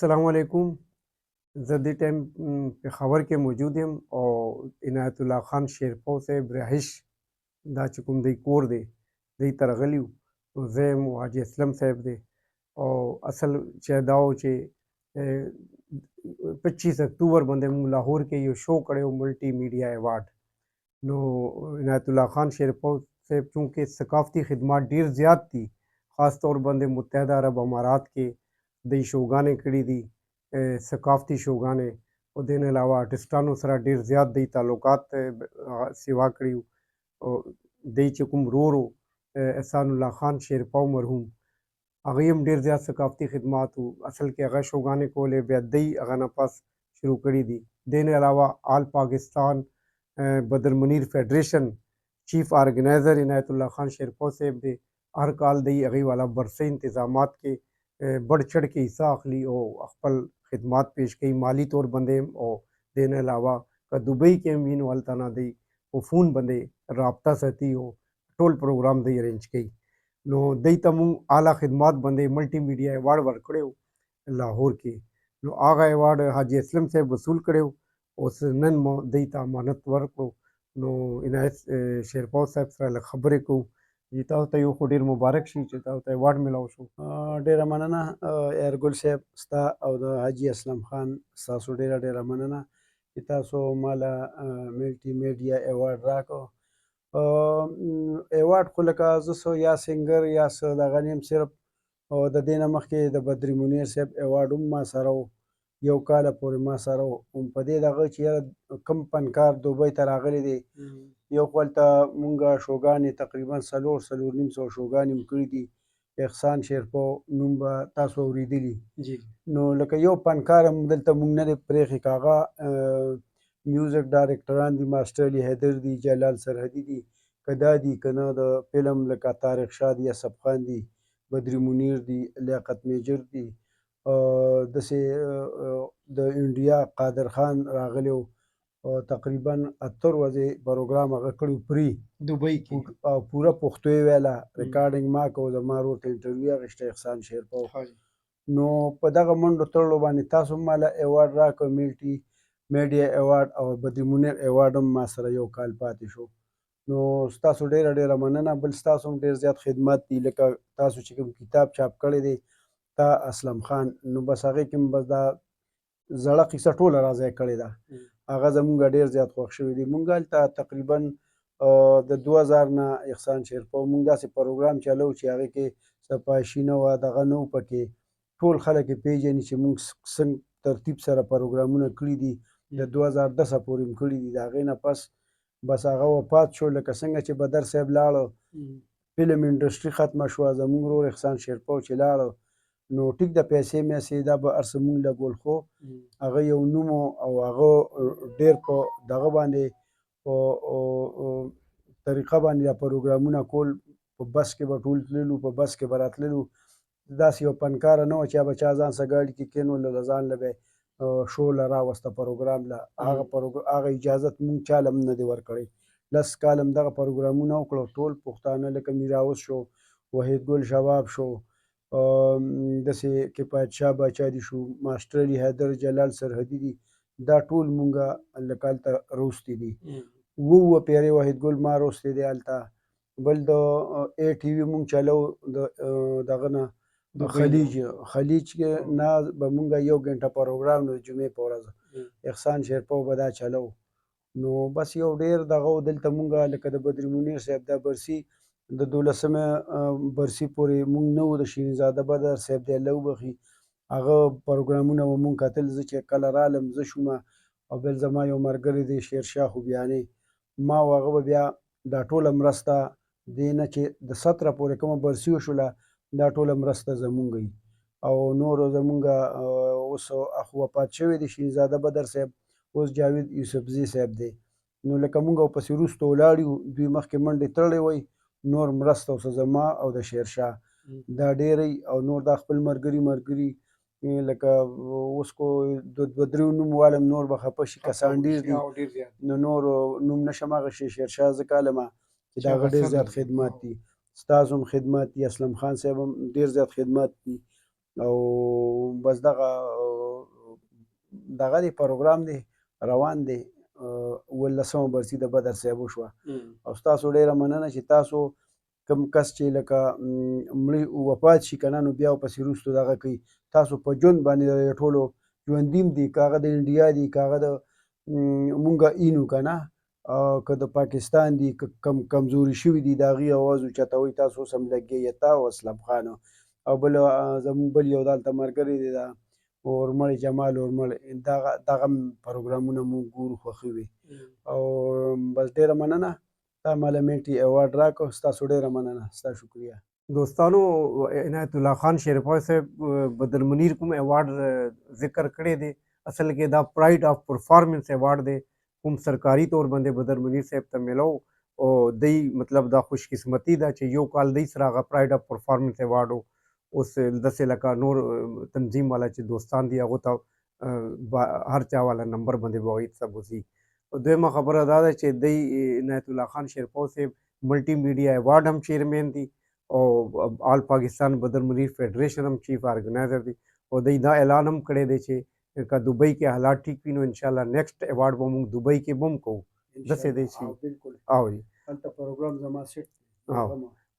السلام علیکم. زه دې ټایم پېښور کې موجود یم او عنایت الله خان شیرپو صاحب رهایش دا چې کوم دی کور دی دی ته راغلي وو. نو زه یم او حاجي اسلم صاحب دی او اصل چې دا و چې 25 اکتوبر باندې موږ لاهور کې یو شو کړی و ملټي میډیا ایوارډ. نو عنایت الله خان شیرپو صاحب چونکې ثقافتي خدمات ډیر زیات دي، خاص طور باندې متحده عرب امارات کې د شوګانې کړي دي، ثقافتي شوګانې، او دې نه علاوه آرټسټانو سره ډیر زیات دی تعلقات سیوا کړي وو. او دی چې کوم ورور و احسان الله خان شیرپو مرحوم، هغه هم ډیر زیات ثقافتي خدمات وو. اصل کې هغه شوګانې کولې، بیا دی هغه نه پس شروع کړي دي. دې نه علاوه آل پاکستان بدر منیر فیڈریشن چیف آرگنائزر عنایت الله خان شیرپو صاحب دی. هر کال دی هغې والا برسه انتظامات کې بڑھ چڑھ کے حصہ اخلي او خپل خدمات پیش کوي، مالی طور باندې هم. او دې نه علاوه که دوبۍ کې هم وي نو هلته نه دی په فون باندې رابطه ساتي او ټول پروګرام دی ارینج کوي. نو دی ته مونږ اعلی خدمات باندې ملټي میډیا ایوارډ ورکړی و لاهور کې. نو هغه ایوارډ حاجي اسلم صاحب وصول کړی و. اوس نن مو دی ته امانت ورکړو. نو عنایت شیرپو صاحب سره لږ خبرې کوو. تاسو ته یو خو ډېر مبارک شي چې تاسو ته ایوارډ میلاو شو. ډیره مننه ایرګل صاحب ستا او د حاجي اسلم خان ستاسو ډیره مننه چې تاسو ماله ملټي میډیا ایوارډ راکړو. ایوارډ خو لکه زه څه یا سنګر یا څه دغه نیم صرف د دې نه مخکې د بدري منیر صاحب ایوارډ هم ما سره و، یو کاله پورې ما سره و. په دې دغه چې یاره کوم فنکار دوبۍ ته راغلی دی، یو خو هلته مونږ شوګانې تقریبا 4-4.5 شوګانې م کړي دي. احسان شیرپو نوم به تاسو اورېدلي. نو لکه یو فنکار هم دلته مونږ نه دی پرېښی، که هغه میوزک ډایرکټران دي، ماسټر علي حیدر دي، جلال سرحدي دي، که دا دي که نه د فلم لکه طارق شاه دي، اسف خان دي، بدري منیر دي، لیاقت میجر دي، داسې د انډیا قادر خان راغلی و. تقریبا 78 ورځې پروګرام هغه کړی و پري دوبۍ کې، او پوره پښتو یې ویله. ریکارډینګ ما کو، زما ورور ته انټرویو اخیسته احسان شیرپو. نو په دغه منډو تړلو باندې تاسو هم ماله ایوارډ راکړ، ملټي میډیا ایوارډ، او بدري منیر ایوارډ هم ما سره یو کال پاتې شو. نو ستاسو ډیره مننه. بل ستاسو هم ډیر زیات خدمات دي، لکه تاسو چې کوم کتاب چاپ کړی دی تا اسلم خان، نو بس هغې کې بس دا زړه قصه ټوله راځای کړې ده. هغه زمونږ ډیر زیات خوښ شوی دی. مونږ هلته تقریبا د 2000 نه احسان شیرپو مونږ داسې پروګرام چلو چې هغې کې سپاشي نه وه، دغه نه و پکې. ټول خلک یې پېژني چې مونږ څنګه ترتیب سره پروګرامونه کړي دي. د 2010 پورې م کړي دي. د هغې نه پس بس هغه وفات شو. لکه څنګه چې بدر صاحب لاړه، فلم انډسټري ختمه شوه، زمونږ ورور احسان شیرپو چې لاړه، نو ټیک د پیسې میسې دا به هر څه مونږ لګول، خو هغه یو نوم او هغه ډېر په دغه باندې په طریقه باندې دا پروګرامونه کول. په بس کې به ټول تللو، په بس کې به راتللو. داسې یو فنکاره نه وه چې به چا ځان سره ګاډي کې کېنولله، ځان له به شو له راوسته پروګرام له. هغه اجازت مونږ چا له هم نه دی ورکړی. 10 کاله هم دغه پروګرامونه وکړو. ټول پښتانه لکه میراوس شو، وحید ګل شواب شو، داسې کفایت شاه باچا دي شو، ماسټر علي حیدر، جلال سرحدي دي، دا ټول مونږه لکه هلته روستي دي. اووه پیرې وحید ګل ما روستی دی هلته. بل د اے ټي وي مونږ چلو د دغه نه خلیج نه به مونږ 1 ګنټه پروګرام د جمعې په ورځ احسان شیرپو به دا چلو. نو بس یو ډېر دغه و. دلته مونږ لکه د بدري منیر صاحب دا برسي د 12مه برسي پورې مونږ نه وو. د شیرین زاده بدر صاحب دی الله وبخي، هغه پروګرامونه به مونږ کتل. زه چې کله رالم زه شومه، او بل زما یو ملګری دی شیرشاه خوبیاني، ما او هغه به بیا دا ټوله مرسته دې نه چې د 17 پورې کومه برسي وشوله، دا ټوله مرسته زمونږ وي. او نورو زمونږ اوس اخو وفات شوی دی شیرین زاده بدر صاحب، اوس جاوید یوسفزي صاحب دی. نو لکه مونږ ورپسې وروسته ولاړ یو، دوی مخکې منډې تړلې وی، نور مرسته اوس زما او د شیرشاه دا ډېری، او نور دا خپل ملګري لکه اوس کو د 2-3 نوم والم، نور به خفه شي، کسان ډېر دي. نو نور نوم نشم اخیستی. شیرشاه ځکه عالمه چې د هغه ډېر زیات خدمات دي. ستاسو هم خدمات دي، اسلم خان صاحب هم ډېر زیات خدمات دي. او بس دغه دغه دی پروګرام دی روان دی 18 برسي د بدر صاحب وشوه او ستاسو ډیره مننه چې تاسو کوم کس چې لکه مړی وفات شي که نه نو بیا ورپسې وروستو دغه کوي تاسو په ژوند باندې د ټولو ژوندیم دي که هغه د انډیا دي که هغه د مونږه اینو که نه که د پاکستان دي که کمزوري شوي دي د هغې اواز اوچتوئ تاسو اوس هم لګیا تا او اسلم خان او بل زموږ بل یو دلته ملګری دی دا اورمړی جمال اورمړی دغه پروګرامونه موږ ګورو خوښوي او بس ډېره مننه تا ماله میلټي ایوارډ راکړو ستاسو ډېره مننه ستا شکریه دوستانو عنایت الله خان شیرپور صاحب بدر منیر کوم ایوارډ ذکر کړی دی اصل کې دا پرایډ آف پرفارمنس ایوارډ دی کوم سرکاري طور باندې بدر منیر صاحب ته ملو او دی مطلب دا خوش قسمتي ده چې یو کال دی سره هغه پرایډ آف پرفارمنس ایوارډ اوس داسې لکه نور تنظیم والا چې دوستان دي هغو ته هر چا والا نمبر باندې به هغوی ته وځي دویمه خبره دا ده چې دی عنایت الله خان شیرپور صاحب ملټي میډیا ایوارډ هم چیرمین دي او آل پاکستان بدر منیر فیډریشن هم چیف آرګنایزر دي او دی دا اعلان هم کړی دی چې که دوبۍ کې حالات ټیک وي نو انشاءالله نیکسټ ایوارډ به موږ دوبۍ کې به هم کوو داسې دی چې بالکل او جی هلته پروګرام زما سیټ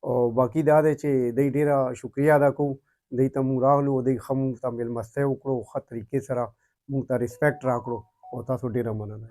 او باقي دا دی چې دی ډېره شکریه ادا کوو دی ته موږ راغلو دی ښه موږ ته مېلمستیا وکړو ښه طریقې سره موږ ته ریسپیکټ راکړو او تاسو ډېره مننه